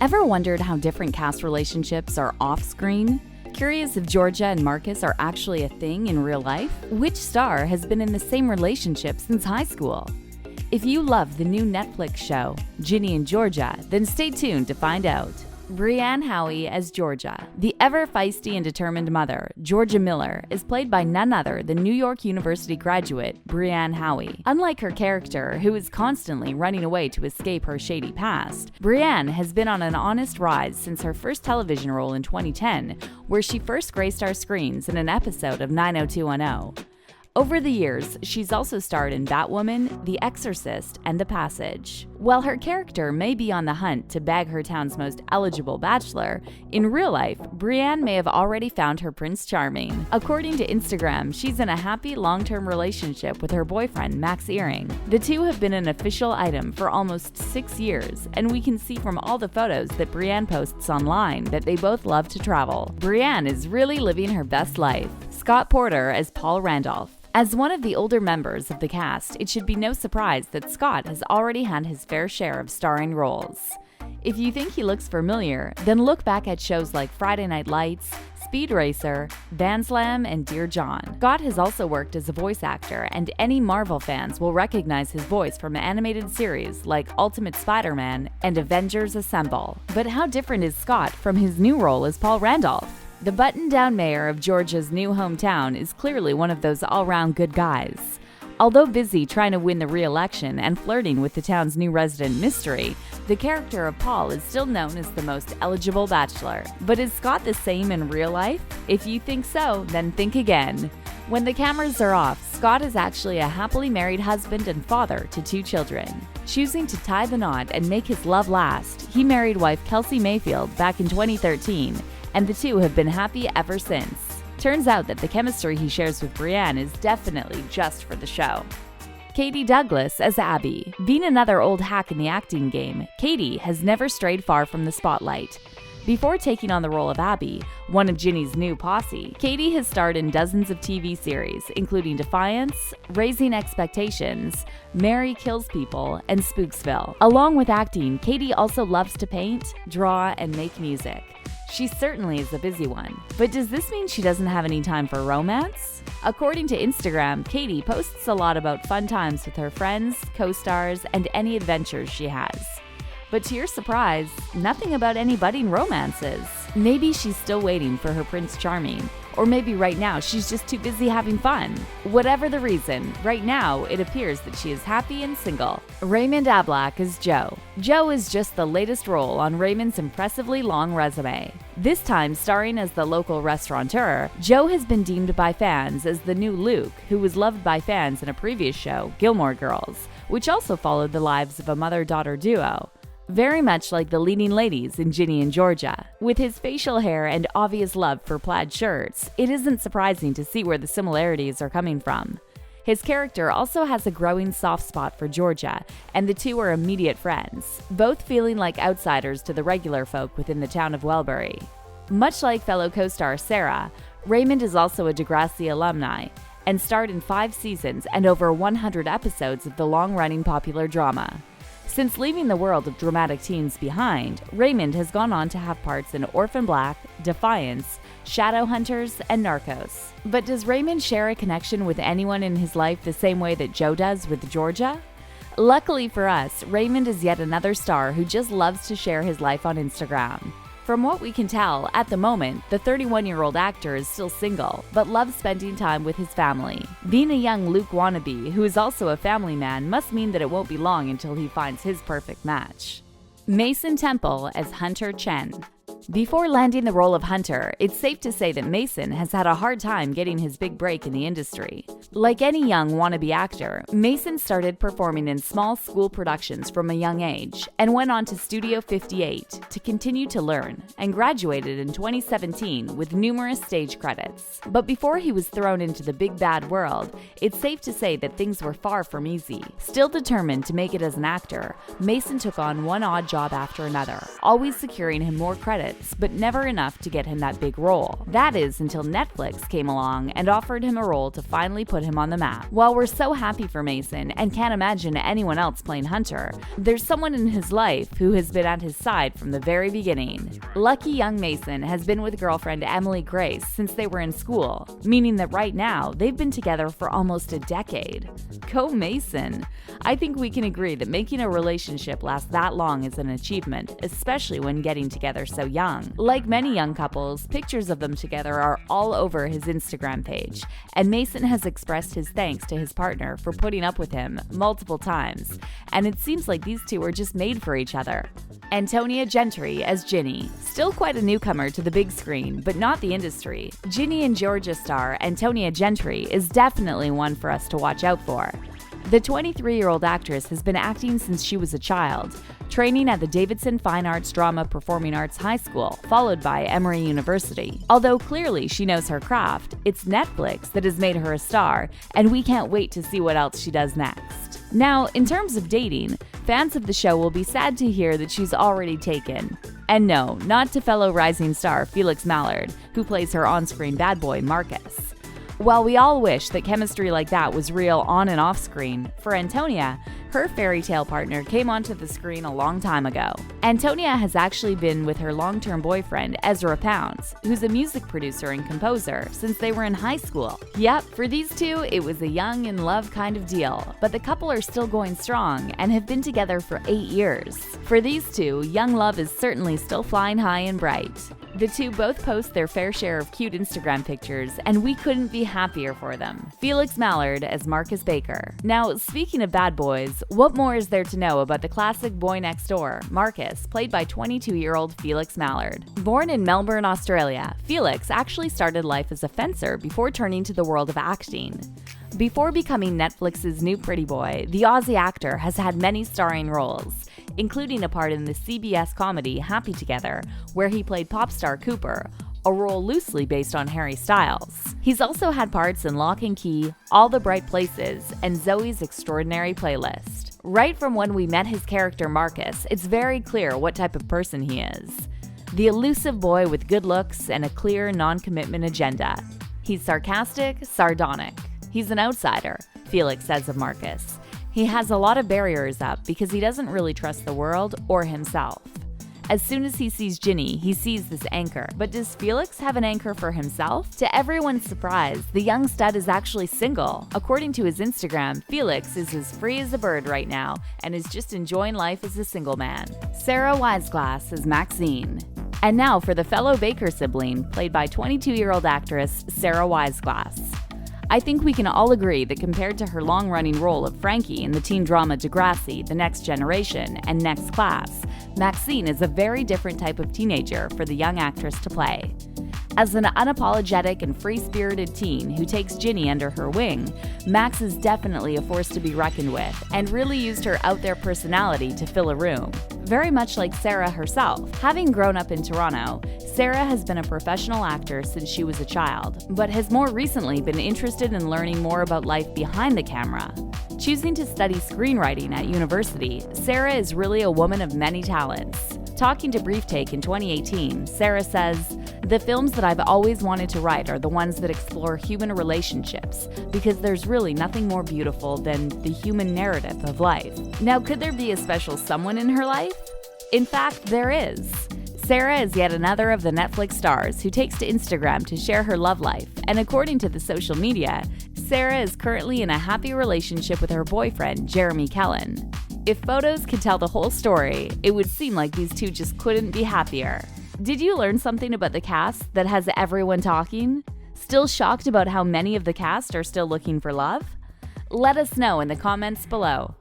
Ever wondered how different cast relationships are off-screen? Curious if Georgia and Marcus are actually a thing in real life? Which star has been in the same relationship since high school? If you love the new Netflix show, Ginny and Georgia, then stay tuned to find out. Brianne Howie as Georgia. The ever-feisty and determined mother, Georgia Miller, is played by none other than New York University graduate Brianne Howie. Unlike her character, who is constantly running away to escape her shady past, Brianne has been on an honest rise since her first television role in 2010, where she first graced our screens in an episode of 90210. Over the years, she's also starred in Batwoman, The Exorcist, and The Passage. While her character may be on the hunt to bag her town's most eligible bachelor, in real life, Brianne may have already found her Prince Charming. According to Instagram, she's in a happy long-term relationship with her boyfriend, Max Earring. The two have been an official item for almost 6 years, and we can see from all the photos that Brianne posts online that they both love to travel. Brianne is really living her best life. Scott Porter as Paul Randolph. As one of the older members of the cast, it should be no surprise that Scott has already had his fair share of starring roles. If you think he looks familiar, then look back at shows like Friday Night Lights, Speed Racer, Band Slam, and Dear John. Scott has also worked as a voice actor, and any Marvel fans will recognize his voice from animated series like Ultimate Spider-Man and Avengers Assemble. But how different is Scott from his new role as Paul Randolph? The button-down mayor of Georgia's new hometown is clearly one of those all-round good guys. Although busy trying to win the re-election and flirting with the town's new resident Mystery, the character of Paul is still known as the most eligible bachelor. But is Scott the same in real life? If you think so, then think again. When the cameras are off, Scott is actually a happily married husband and father to 2 children. Choosing to tie the knot and make his love last, he married wife Kelsey Mayfield back in 2013, and the two have been happy ever since. Turns out that the chemistry he shares with Brianne is definitely just for the show. Katie Douglas as Abby. Being another old hack in the acting game, Katie has never strayed far from the spotlight. Before taking on the role of Abby, one of Ginny's new posse, Katie has starred in dozens of TV series, including Defiance, Raising Expectations, Mary Kills People, and Spooksville. Along with acting, Katie also loves to paint, draw, and make music. She certainly is a busy one. But does this mean she doesn't have any time for romance? According to Instagram, Katie posts a lot about fun times with her friends, co-stars, and any adventures she has. But to your surprise, nothing about any budding romances. Maybe she's still waiting for her Prince Charming, or maybe right now she's just too busy having fun. Whatever the reason, right now it appears that she is happy and single. Raymond Ablock is Joe. Joe is just the latest role on Raymond's impressively long resume. This time starring as the local restaurateur, Joe has been deemed by fans as the new Luke, who was loved by fans in a previous show, Gilmore Girls, which also followed the lives of a mother-daughter duo. Very much like the leading ladies in Ginny and Georgia. With his facial hair and obvious love for plaid shirts, it isn't surprising to see where the similarities are coming from. His character also has a growing soft spot for Georgia, and the two are immediate friends, both feeling like outsiders to the regular folk within the town of Wellbury. Much like fellow co-star Sarah, Raymond is also a Degrassi alumni, and starred in 5 seasons and over 100 episodes of the long-running popular drama. Since leaving the world of dramatic teens behind, Raymond has gone on to have parts in Orphan Black, Defiance, Shadowhunters, and Narcos. But does Raymond share a connection with anyone in his life the same way that Joe does with Georgia? Luckily for us, Raymond is yet another star who just loves to share his life on Instagram. From what we can tell, at the moment, the 31-year-old actor is still single, but loves spending time with his family. Being a young Luke wannabe, who is also a family man, must mean that it won't be long until he finds his perfect match. Mason Temple as Hunter Chen. Before landing the role of Hunter, it's safe to say that Mason has had a hard time getting his big break in the industry. Like any young wannabe actor, Mason started performing in small school productions from a young age and went on to Studio 58 to continue to learn, and graduated in 2017 with numerous stage credits. But before he was thrown into the big bad world, it's safe to say that things were far from easy. Still determined to make it as an actor, Mason took on one odd job after another, always securing him more credits notes, but never enough to get him that big role. That is until Netflix came along and offered him a role to finally put him on the map. While we're so happy for Mason and can't imagine anyone else playing Hunter, there's someone in his life who has been at his side from the very beginning. Lucky young Mason has been with girlfriend Emily Grace since they were in school, meaning that right now they've been together for almost a decade. Go Mason! I think we can agree that making a relationship last that long is an achievement, especially when getting together so young. Like many young couples, pictures of them together are all over his Instagram page, and Mason has expressed his thanks to his partner for putting up with him multiple times, and it seems like these two are just made for each other. Antonia Gentry as Ginny. Still quite a newcomer to the big screen, but not the industry. Ginny and Georgia star Antonia Gentry is definitely one for us to watch out for. The 23-year-old actress has been acting since she was a child, training at the Davidson Fine Arts Drama Performing Arts High School, followed by Emory University. Although clearly she knows her craft, it's Netflix that has made her a star, and we can't wait to see what else she does next. Now, in terms of dating, fans of the show will be sad to hear that she's already taken. And no, not to fellow rising star Felix Mallard, who plays her on-screen bad boy Marcus. While we all wish that chemistry like that was real on and off screen, for Antonia, her fairy tale partner came onto the screen a long time ago. Antonia has actually been with her long-term boyfriend, Ezra Pounds, who's a music producer and composer, since they were in high school. Yep, for these two, it was a young in love kind of deal, but the couple are still going strong and have been together for 8 years. For these two, young love is certainly still flying high and bright. The two both post their fair share of cute Instagram pictures, and we couldn't be happier for them. Felix Mallard as Marcus Baker. Now, speaking of bad boys, what more is there to know about the classic boy next door, Marcus, played by 22-year-old Felix Mallard? Born in Melbourne, Australia, Felix actually started life as a fencer before turning to the world of acting. Before becoming Netflix's new pretty boy, the Aussie actor has had many starring roles, including a part in the CBS comedy Happy Together, where he played pop star Cooper, a role loosely based on Harry Styles. He's also had parts in Lock and Key, All the Bright Places, and Zoe's Extraordinary Playlist. Right from when we met his character Marcus, it's very clear what type of person he is. The elusive boy with good looks and a clear non-commitment agenda. He's sarcastic, sardonic. He's an outsider, Felix says of Marcus. He has a lot of barriers up because he doesn't really trust the world or himself. As soon as he sees Ginny, he sees this anchor. But does Felix have an anchor for himself? To everyone's surprise, the young stud is actually single. According to his Instagram, Felix is as free as a bird right now and is just enjoying life as a single man. Sarah Wiseglass is Maxine. And now for the fellow Baker sibling, played by 22-year-old actress Sarah Wiseglass. I think we can all agree that compared to her long-running role of Frankie in the teen drama Degrassi, The Next Generation, and Next Class, Maxine is a very different type of teenager for the young actress to play. As an unapologetic and free-spirited teen who takes Ginny under her wing, Max is definitely a force to be reckoned with and really used her out-there personality to fill a room. Very much like Sarah herself. Having grown up in Toronto, Sarah has been a professional actor since she was a child, but has more recently been interested in learning more about life behind the camera. Choosing to study screenwriting at university, Sarah is really a woman of many talents. Talking to Brief Take in 2018, Sarah says, "The films that I've always wanted to write are the ones that explore human relationships, because there's really nothing more beautiful than the human narrative of life." Now, could there be a special someone in her life? In fact, there is. Sarah is yet another of the Netflix stars who takes to Instagram to share her love life, and according to the social media, Sarah is currently in a happy relationship with her boyfriend, Jeremy Kellen. If photos could tell the whole story, it would seem like these two just couldn't be happier. Did you learn something about the cast that has everyone talking? Still shocked about how many of the cast are still looking for love? Let us know in the comments below.